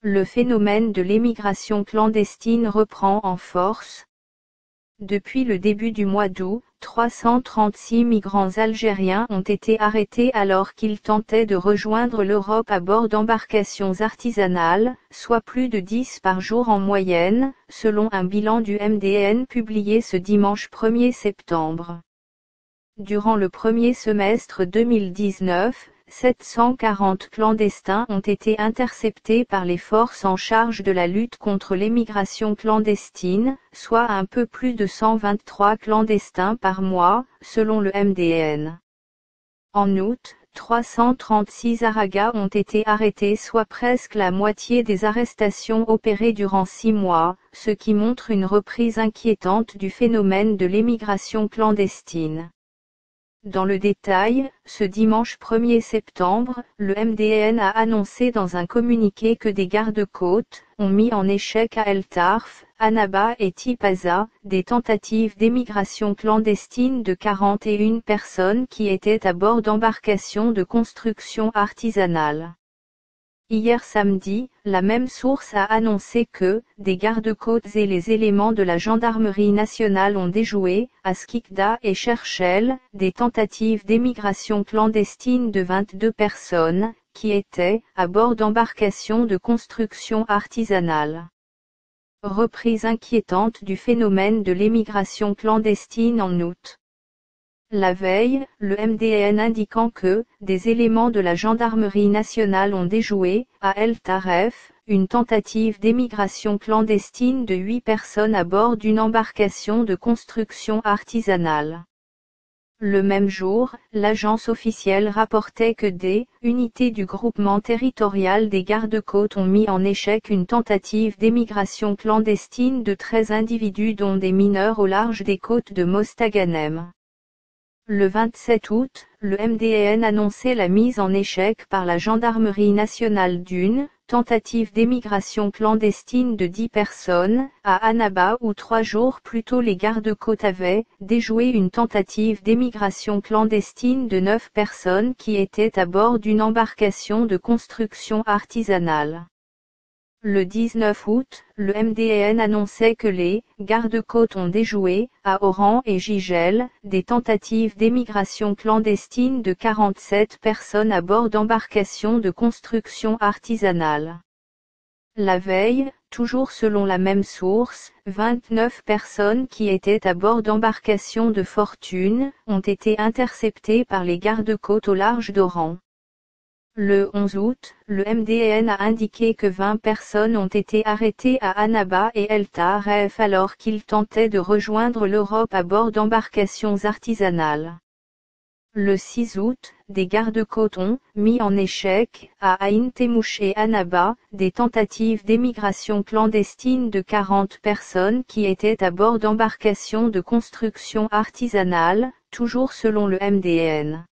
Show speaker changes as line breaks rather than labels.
Le phénomène de l'émigration clandestine reprend en force. Depuis le début du mois d'août, 336 migrants algériens ont été arrêtés alors qu'ils tentaient de rejoindre l'Europe à bord d'embarcations artisanales, soit plus de 10 par jour en moyenne, selon un bilan du MDN publié ce dimanche 1er septembre. Durant le premier semestre 2019, 740 clandestins ont été interceptés par les forces en charge de la lutte contre l'émigration clandestine, soit un peu plus de 123 clandestins par mois, selon le MDN. En août, 336 Aragas ont été arrêtés, soit presque la moitié des arrestations opérées durant 6 mois, ce qui montre une reprise inquiétante du phénomène de l'émigration clandestine. Dans le détail, ce dimanche 1er septembre, le MDN a annoncé dans un communiqué que des gardes-côtes ont mis en échec à El Tarf, Annaba et Tipaza, des tentatives d'émigration clandestine de 41 personnes qui étaient à bord d'embarcations de construction artisanale. Hier samedi, la même source a annoncé que des gardes-côtes et les éléments de la gendarmerie nationale ont déjoué, à Skikda et Cherchell, des tentatives d'émigration clandestine de 22 personnes, qui étaient à bord d'embarcations de construction artisanale. Reprise inquiétante du phénomène de l'émigration clandestine en août. La veille, le MDN indiquant que des éléments de la gendarmerie nationale ont déjoué, à El Taref, une tentative d'émigration clandestine de 8 personnes à bord d'une embarcation de construction artisanale. Le même jour, l'agence officielle rapportait que des unités du groupement territorial des gardes-côtes ont mis en échec une tentative d'émigration clandestine de 13 individus dont des mineurs au large des côtes de Mostaganem. Le 27 août, le MDN annonçait la mise en échec par la gendarmerie nationale d'une tentative d'émigration clandestine de 10 personnes, à Annaba où 3 jours plus tôt les gardes-côtes avaient déjoué une tentative d'émigration clandestine de 9 personnes qui étaient à bord d'une embarcation de construction artisanale. Le 19 août, le MDN annonçait que les gardes-côtes ont déjoué, à Oran et Gigel, des tentatives d'émigration clandestine de 47 personnes à bord d'embarcations de construction artisanale. La veille, toujours selon la même source, 29 personnes qui étaient à bord d'embarcations de fortune ont été interceptées par les gardes-côtes au large d'Oran. Le 11 août, le MDN a indiqué que 20 personnes ont été arrêtées à Annaba et El Taref alors qu'ils tentaient de rejoindre l'Europe à bord d'embarcations artisanales. Le 6 août, des gardes-côtes ont mis en échec, à Ain Temouche et Annaba, des tentatives d'émigration clandestine de 40 personnes qui étaient à bord d'embarcations de construction artisanale, toujours selon le MDN.